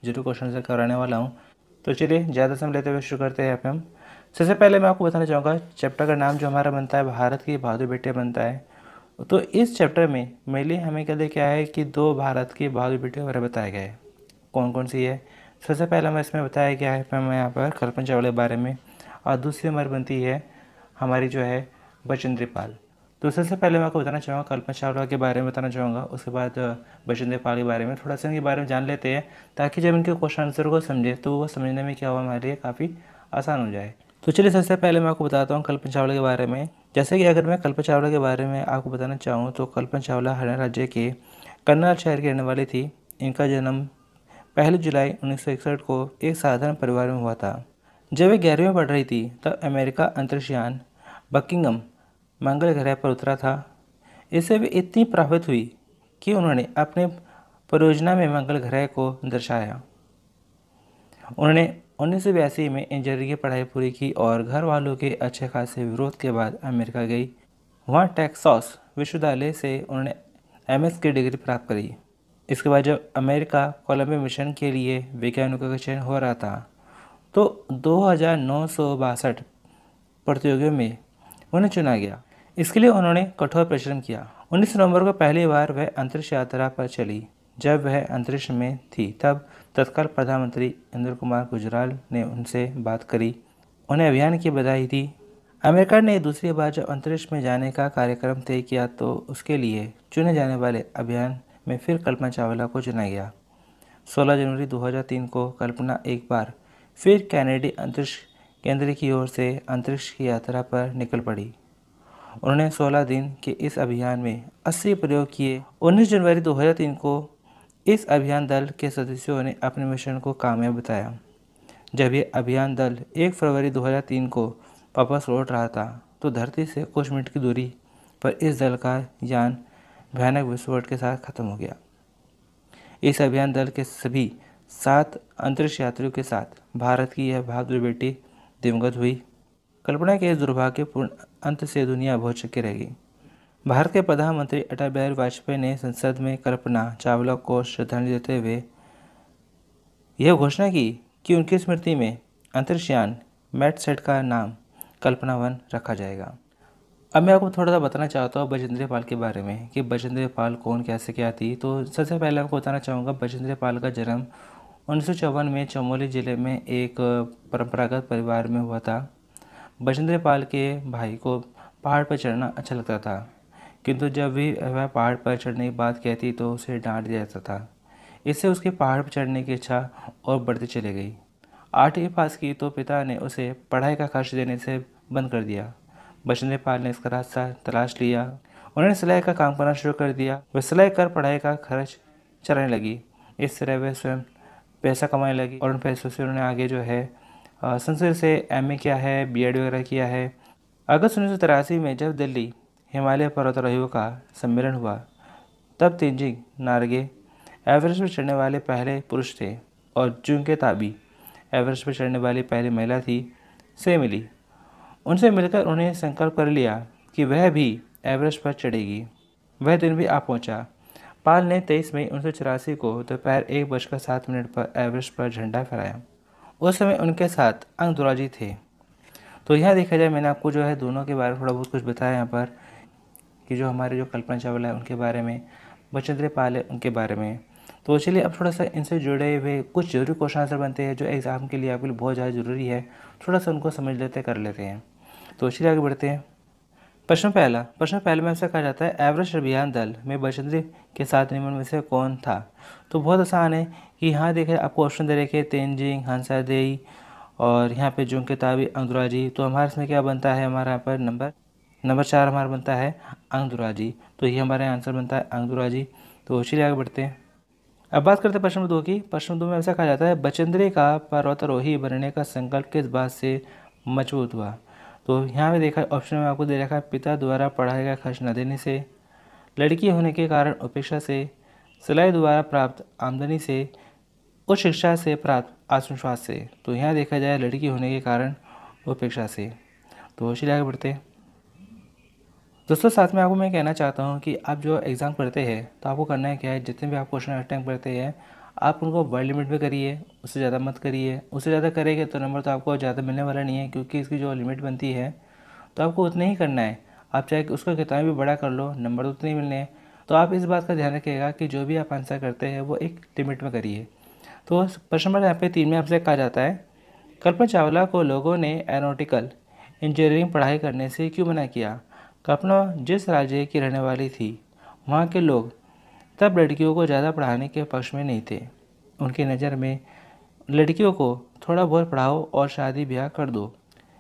जरूर क्वेश्चन से कराने वाला हूँ। तो चलिए ज़्यादा समय लेते हुए शुरू करते हैं हम। सबसे पहले मैं आपको बताना चाहूँगा चैप्टर का नाम जो हमारा बनता है भारत की बहादुर बेटियाँ बनता है। तो इस चैप्टर में मेनली हमें क्या है कि दो भारत की बहादुर बेटियों के बारे में बताया गया है। कौन कौन सी है? सबसे पहला मैं इसमें बताया गया है मैं यहाँ पर कल्पना चावला के बारे में, और दूसरी हमारी बनती है हमारी जो है बचेंद्री पाल। तो सबसे पहले मैं आपको बताना चाहूँगा कल्पना चावला के बारे में बताना चाहूँगा, उसके बाद बचेंद्री पाल के बारे में थोड़ा सा इनके बारे में जान लेते हैं, ताकि जब इनके क्वेश्चन आंसर को समझे तो वो समझने में क्या हुआ हमारे लिए काफ़ी आसान हो जाए। तो चलिए सबसे पहले मैं आपको बताता हूँ कल्पना चावला के बारे में। जैसे कि अगर मैं कल्पना चावला के बारे में आपको बताना चाहूँ तो कल्पना चावला हरियाणा राज्य के करनाल शहर की रहने वाली थी। इनका जन्म 1 जुलाई 1961 को एक साधारण परिवार में हुआ था। जब वे 11वीं में पढ़ रही थी तब अमेरिका अंतरिक्षयान बकिंगम मंगल ग्रह पर उतरा था। इससे वे इतनी प्रभावित हुई कि उन्होंने अपने परियोजना में मंगल ग्रह को दर्शाया। उन्होंने 1982 में इंजीनियरिंग की पढ़ाई पूरी की और घर वालों के अच्छे खासे विरोध के बाद अमेरिका गई। वहाँ टेक्सास विश्वविद्यालय से उन्होंने एमएस की डिग्री प्राप्त करी। इसके बाद जब अमेरिका कोलंबिया मिशन के लिए वैज्ञानिकों का चयन हो रहा था तो 2962 प्रतियोगियों में उन्हें चुना गया। इसके लिए उन्होंने कठोर परिश्रम किया। 19 नवंबर को पहली बार वह अंतरिक्ष यात्रा पर चली। जब वह अंतरिक्ष में थी तब तत्काल प्रधानमंत्री इंदिरा कुमार गुजराल ने उनसे बात करी, उन्हें अभियान की बधाई दी। अमेरिका ने दूसरी बार जब अंतरिक्ष में जाने का कार्यक्रम तय किया तो उसके लिए चुने जाने वाले अभियान में फिर कल्पना चावला को चुना गया। 16 जनवरी 2003 को कल्पना एक बार फिर कैनेडी अंतरिक्ष केंद्र की ओर से अंतरिक्ष की यात्रा पर निकल पड़ी। उन्होंने 16 दिन के इस अभियान में 80 प्रयोग किए। 19 जनवरी 2003 को इस अभियान दल के सदस्यों ने अपने मिशन को कामयाब बताया। जब यह अभियान दल 1 फरवरी 2003 को वापस लौट रहा था तो धरती से कुछ मिनट की दूरी पर इस दल का यान भयानक विस्फोट के साथ खत्म हो गया। इस अभियान दल के सभी 7 अंतरिक्ष यात्रियों के साथ भारत की यह बहादुर बेटी दिवंगत हुई। कल्पना के इस दुर्भाग्यपूर्ण अंत से दुनिया बहुत चौंकी रह गई। भारत के प्रधानमंत्री अटल बिहारी वाजपेयी ने संसद में कल्पना चावला को श्रद्धांजलि देते हुए यह घोषणा की कि उनकी स्मृति में अंतरिक्षयान मैटसेट का नाम कल्पना 1 रखा जाएगा। अब मैं आपको थोड़ा सा बताना चाहता हूँ बचेंद्री पाल के बारे में कि बचेंद्री पाल कौन कैसे क्या थी। तो सबसे पहले आपको बताना चाहूँगा बचेंद्री पाल का जन्म 1954 में चमोली ज़िले में एक परंपरागत परिवार में हुआ था। बचेंद्री पाल के भाई को पहाड़ पर चढ़ना अच्छा लगता था, किंतु जब भी वह पहाड़ पर चढ़ने की बात कहती तो उसे डांट दिया जाता था। इससे उसके पहाड़ पर चढ़ने की इच्छा और बढ़ती चली गई। 8वीं पास की तो पिता ने उसे पढ़ाई का खर्च देने से बंद कर दिया। बचेंद्री पाल ने इसका रास्ता तलाश लिया। उन्होंने सिलाई का काम करना शुरू कर दिया। वह सिलाई कर पढ़ाई का खर्च चलाने लगी। इस तरह वह स्वयं पैसा कमाने लगी और उन पैसों से उन्होंने आगे जो है संस्कृत से एमए किया है, बीएड वगैरह किया है। अगस्त 1983 में जब दिल्ली हिमालय पर्वतारोहियों का सम्मेलन हुआ तब तेंजिंग नार्गे एवरेस्ट पर चढ़ने वाले पहले पुरुष थे और जुंके ताबी एवरेस्ट पर चढ़ने वाली पहली महिला थी से मिली। उनसे मिलकर उन्हें संकल्प कर लिया कि वह भी एवरेस्ट पर चढ़ेगी। वह दिन भी आ पहुंचा। पाल ने 23 मई 1984 को दोपहर 1:07 पर एवरेस्ट पर झंडा फहराया। उस समय उनके साथ अंगदुराजी थे। तो यहाँ देखा जाए मैंने आपको जो है दोनों के बारे में थोड़ा बहुत कुछ बताया यहाँ पर कि जो हमारे जो कल्पना चावला है उनके बारे में, बचेंद्री पाल है उनके बारे में। तो चलिए अब थोड़ा सा इनसे जुड़े हुए कुछ जरूरी क्वेश्चन आंसर बनते हैं जो एग्ज़ाम के लिए आपके लिए बहुत ज़्यादा ज़रूरी है, थोड़ा सा उनको समझ लेते कर लेते हैं। तो चलिए आगे बढ़ते हैं। प्रश्न पहले में आपसे कहा जाता है एवरेस्ट अभियान दल में बचेंद्री के साथ निम्न में से कौन था। तो बहुत आसान है कि यहाँ देखें आपको ऑप्शन दे रखे तेंजिंग हंसादेई और यहाँ पे जुंके ताबी अंगदुराजी। तो हमारे इसमें क्या बनता है, हमारा यहाँ पर नंबर 4 हमारा बनता है अंगदुराजी। तो ये हमारे आंसर बनता है अंगदुराजी। तो चलिए आगे बढ़ते हैं। अब बात करते हैं प्रश्न 2 की। प्रश्न 2 में ऐसा कहा जाता है बचेंद्री का पर्वतारोही बनने का संकल्प किस बात से मजबूत हुआ। तो यहाँ पे देखा ऑप्शन में आपको दे रखा है पिता द्वारा पढ़ाई का खर्च न देने से, लड़की होने के कारण उपेक्षा से, सिलाई द्वारा प्राप्त आमदनी से, उच्च शिक्षा से प्राप्त आत्मविश्वास से। तो यहाँ देखा जाए लड़की होने के कारण उपेक्षा से। तो चलिए आगे बढ़ते हैं। दोस्तों साथ में आपको मैं कहना चाहता हूँ कि आप जो एग्ज़ाम करते हैं तो आपको करना है क्या है, जितने भी आप क्वेश्चन अटेम्प्ट करते हैं आप उनको वर्ड लिमिट में करिए, उससे ज़्यादा मत करिए। उससे ज़्यादा करेंगे तो नंबर तो आपको ज़्यादा मिलने वाला नहीं है, क्योंकि इसकी जो लिमिट बनती है तो आपको उतना ही करना है। आप चाहे उसको कितना भी बड़ा कर लो, नंबर तो उतने ही मिलने हैं। तो आप इस बात का ध्यान रखिएगा कि जो भी आप आंसर करते हैं वो एक लिमिट में करिए। तो प्रश्न नंबर यहाँ पे 3 में आपसे कहा जाता है, कल्पना चावला को लोगों ने एरोनॉटिकल इंजीनियरिंग पढ़ाई करने से क्यों मना किया। कल्पना जिस राज्य की रहने वाली थी, वहाँ के लोग तब लड़कियों को ज़्यादा पढ़ाने के पक्ष में नहीं थे। उनकी नज़र में लड़कियों को थोड़ा बहुत पढ़ाओ और शादी ब्याह कर दो,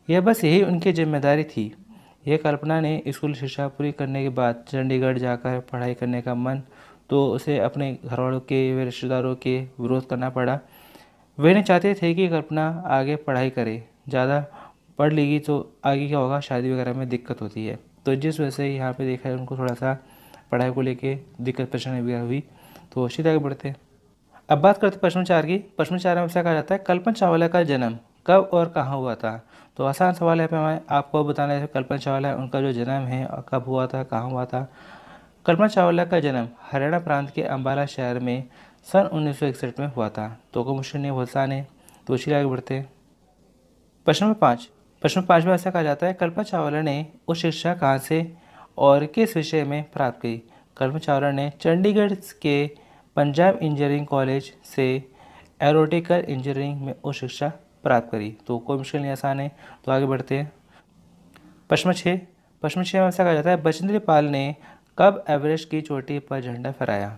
यह बस यही उनकी जिम्मेदारी थी। यह कल्पना ने स्कूल शिक्षा पूरी करने के बाद चंडीगढ़ जाकर पढ़ाई करने का मन, तो उसे अपने घरवालों के व रिश्तेदारों के विरोध करना पड़ा। वे नहीं चाहते थे कि कल्पना आगे पढ़ाई करे, ज़्यादा पढ़ लेगी तो आगे क्या होगा, शादी वगैरह में दिक्कत होती है। तो जिस वजह से यहाँ पे देखा है उनको थोड़ा सा पढ़ाई को लेके दिक्कत परेशानी वगैरह हुई। तो सीधे आगे बढ़ते हैं। अब बात करते हैं प्रश्न 4 की। प्रश्न 4 में आपसे कहा जाता है, कल्पना चावला का जन्म कब और कहाँ हुआ था। तो आसान सवाल है पे हमें आपको बताना है कल्पना चावला उनका जो जन्म है और कब हुआ था, कहाँ हुआ था। कल्पना चावला का जन्म हरियाणा प्रांत के अम्बाला शहर में सन 1961 में हुआ था। तो कोई मुश्किल नहीं, बहुत आसान है। तो इसी आगे बढ़ते हैं। प्रश्न नंबर 5। प्रश्न 5 में ऐसा कहा जाता है, कल्पना चावला ने उच्च शिक्षा कहाँ से और किस विषय में प्राप्त की। कल्पना चावला ने चंडीगढ़ के पंजाब इंजीनियरिंग कॉलेज से एरोनॉटिकल इंजीनियरिंग में उच्च शिक्षा प्राप्त करी। तो कोई मुश्किल नहीं, आसान है। तो आगे बढ़ते हैं। प्रश्न 6। प्रश्न 6 में ऐसा कहा जाता है, बचेंद्र पाल ने कब एवरेस्ट की चोटी पर झंडा फहराया।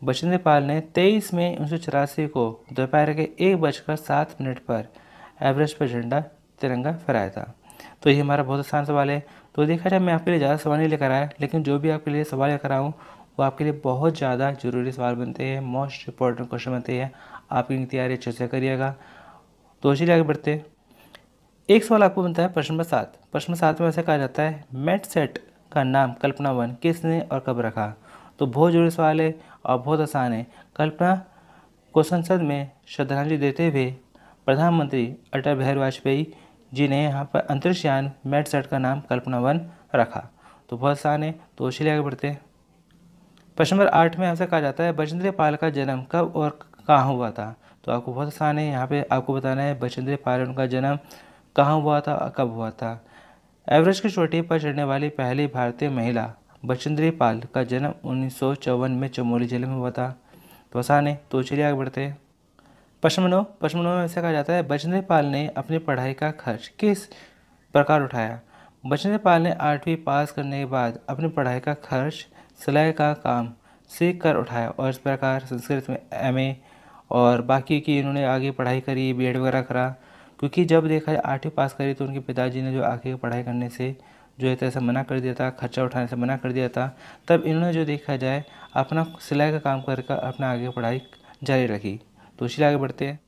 बचेंद्र पाल ने 23 मई 1984 को दोपहर के 1:07 पर एवरेस्ट पर झंडा तिरंगा फहराया था। तो ये हमारा बहुत आसान सवाल है। तो देखा जाए मैं आपके लिए ज़्यादा सवाल नहीं लेकर आया, लेकिन जो भी आपके लिए सवाल लेकर आऊँ वो आपके लिए बहुत ज़्यादा ज़रूरी सवाल बनते हैं, मोस्ट इंपॉर्टेंट क्वेश्चन बनते हैं। आप इनकी तैयारी अच्छे से करिएगा। तो चलिए आगे बढ़ते हैं। एक सवाल आपको बनता है प्रश्न नंबर 7। प्रश्न नंबर 7 में ऐसा कहा जाता है, मेट सेट का नाम कल्पना वन किसने और कब रखा। तो बहुत जरूरी सवाल है और बहुत आसान है। कल्पना को संसद में श्रद्धांजलि देते हुए प्रधानमंत्री अटल बिहारी वाजपेयी जी ने यहाँ पर अंतरिक्ष यान मेट सेट का नाम कल्पना वन रखा। तो बहुत आसान है। तो चलिए आगे बढ़ते हैं। प्रश्न नंबर 8 में ऐसा कहा जाता है, बचेंद्र पाल का जन्म कब और कहाँ हुआ था। तो आपको बहुत आसान है, यहाँ पे आपको बताना है बचेंद्र पाल उनका जन्म कहाँ हुआ था और कब हुआ था। एवरेस्ट की चोटी पर चढ़ने वाली पहली भारतीय महिला बचेंद्री पाल का जन्म 1954 में चमोली जिले में हुआ था। तो आसान है। तो चलिए आगे बढ़ते हैं। प्रश्न 9 में ऐसा कहा जाता है, बचेंद्र पाल ने अपनी पढ़ाई का खर्च किस प्रकार उठाया। बचेंद्र पाल ने 8वीं पास करने के बाद अपनी पढ़ाई का खर्च सिलाई का काम सीख कर उठाया और इस प्रकार संस्कृत में एमए और बाकी की इन्होंने आगे पढ़ाई करी, बीएड वगैरह करा। क्योंकि जब देखा जाए 8वीं पास करी तो उनके पिताजी ने जो आगे पढ़ाई करने से जो है तरह मना कर दिया था, खर्चा उठाने से मना कर दिया था। तब इन्होंने जो देखा जाए अपना सिलाई का काम कर अपना आगे पढ़ाई जारी रखी। तो इसी आगे बढ़ते हैं।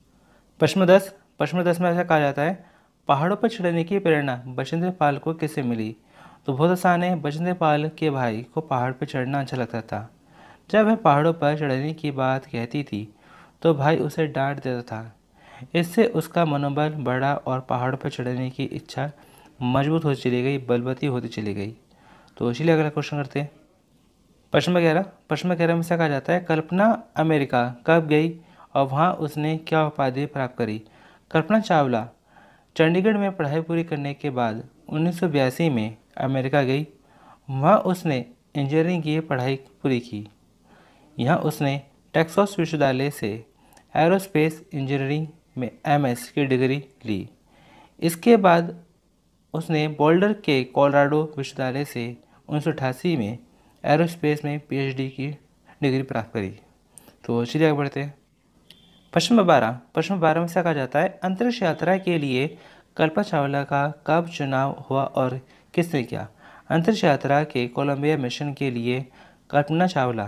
प्रश्न 10 में ऐसा कहा जाता है, पहाड़ों पर चढ़ने की प्रेरणा बचेंद्र पाल को किससे मिली। तो बहुत आसान है। बचेंद्र पाल के भाई को पहाड़ पर चढ़ना अच्छा लगता था। जब वह पहाड़ों पर चढ़ने की बात कहती थी तो भाई उसे डांट देता था। इससे उसका मनोबल बढ़ा और पहाड़ों पर चढ़ने की इच्छा मजबूत होती चली गई, बलवती होती चली गई। तो इसीलिए अगला क्वेश्चन करते हैं। प्रश्न 11 में से कहा जाता है, कल्पना अमेरिका कब गई और वहाँ उसने क्या उपाधि प्राप्त करी। कल्पना चावला चंडीगढ़ में पढ़ाई पूरी करने के बाद 1982 में अमेरिका गई। वहाँ उसने इंजीनियरिंग की पढ़ाई पूरी की। यहाँ उसने टेक्सास विश्वविद्यालय से एरोस्पेस इंजीनियरिंग में एमएस की डिग्री ली। इसके बाद उसने बोल्डर के कोलोराडो विश्वविद्यालय से 1988 में एरोस्पेस में पीएचडी की डिग्री प्राप्त करी। तो चलिए आगे बढ़ते हैं। प्रश्न 12 में से कहा जाता है, अंतरिक्ष यात्रा के लिए कल्पना चावला का कब चुनाव हुआ और किसने किया। अंतरिक्ष यात्रा के कोलंबिया मिशन के लिए कल्पना चावला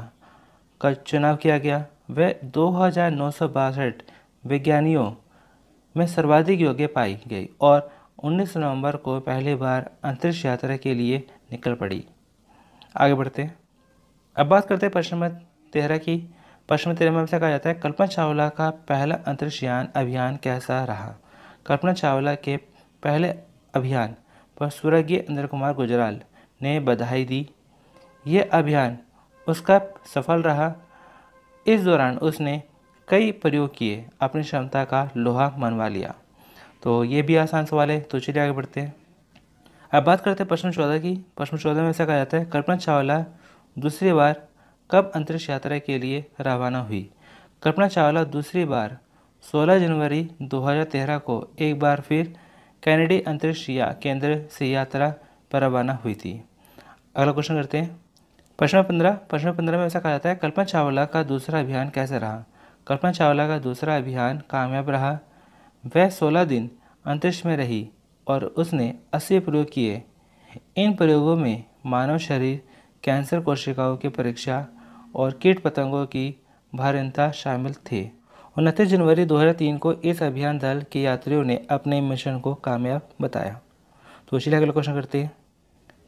का चुनाव किया गया। वह 2962 विज्ञानियों में सर्वाधिक योग्य पाई गई और 19 नवंबर को पहली बार अंतरिक्ष यात्रा के लिए निकल पड़ी। आगे बढ़ते हैं। अब बात करते हैं प्रश्न नंबर 13 की। प्रश्न नंबर 13 में से कहा जाता है, कल्पना चावला का पहला अंतरिक्ष यान अभियान कैसा रहा। कल्पना चावला के पहले अभियान पर स्वर्गीय इंद्र कुमार गुजराल ने बधाई दी। यह अभियान उसका सफल रहा। इस दौरान उसने कई प्रयोग किए, अपनी क्षमता का लोहा मनवा लिया। तो ये भी आसान सवाल है। तो चलिए आगे बढ़ते हैं। अब बात करते हैं प्रश्न 14 की। प्रश्न 14 में ऐसा कहा जाता है, कल्पना चावला दूसरी बार कब अंतरिक्ष यात्रा के लिए रवाना हुई? कल्पना चावला दूसरी बार 16 जनवरी 2013 को एक बार फिर कैनेडी अंतरिक्ष केंद्र से यात्रा पर रवाना हुई थी। अगला क्वेश्चन करते हैं। प्रश्न 15 में ऐसा कहा जाता है, कल्पना चावला का दूसरा अभियान कैसा रहा? कल्पना चावला का दूसरा अभियान कामयाब रहा। वह 16 दिन अंतरिक्ष में रही और उसने 80 प्रयोग किए। इन प्रयोगों में मानव शरीर, कैंसर कोशिकाओं की परीक्षा और कीट पतंगों की भारिनता शामिल थे। 29 जनवरी 2003 को इस अभियान दल के यात्रियों ने अपने मिशन को कामयाब बताया। तो चलिए अगला क्वेश्चन करते हैं।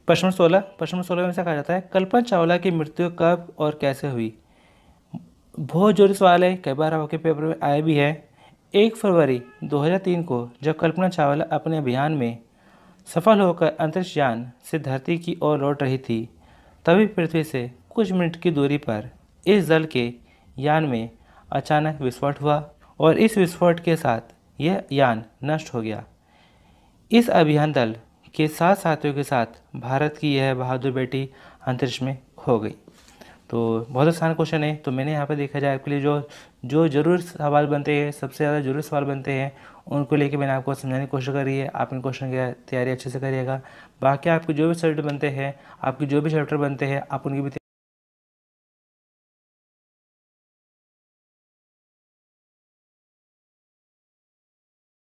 प्रश्न 16 में ऐसा कहा जाता है, कल्पना चावला की मृत्यु कब और कैसे हुई? बहुत जरूरी सवाल है, कई बार आपके पेपर में आया भी है। 1 फरवरी 2003 को जब कल्पना चावला अपने अभियान में सफल होकर अंतरिक्ष यान से धरती की ओर लौट रही थी, तभी पृथ्वी से कुछ मिनट की दूरी पर इस दल के यान में अचानक विस्फोट हुआ और इस विस्फोट के साथ यह यान नष्ट हो गया। इस अभियान दल के 7 साथियों के साथ भारत की यह बहादुर बेटी अंतरिक्ष में खो गई। तो बहुत आसान क्वेश्चन है। तो मैंने यहाँ पे देखा जाए आपके लिए जो जो जरूर सवाल बनते हैं, सबसे ज़्यादा जरूर सवाल बनते हैं, उनको लेके मैंने आपको समझाने की कोशिश करी है। आप इन क्वेश्चन की तैयारी अच्छे से करिएगा। बाकी आपके जो भी सब्जेक्ट बनते हैं, आपके जो भी चैप्टर बनते हैं, आप उनकी भी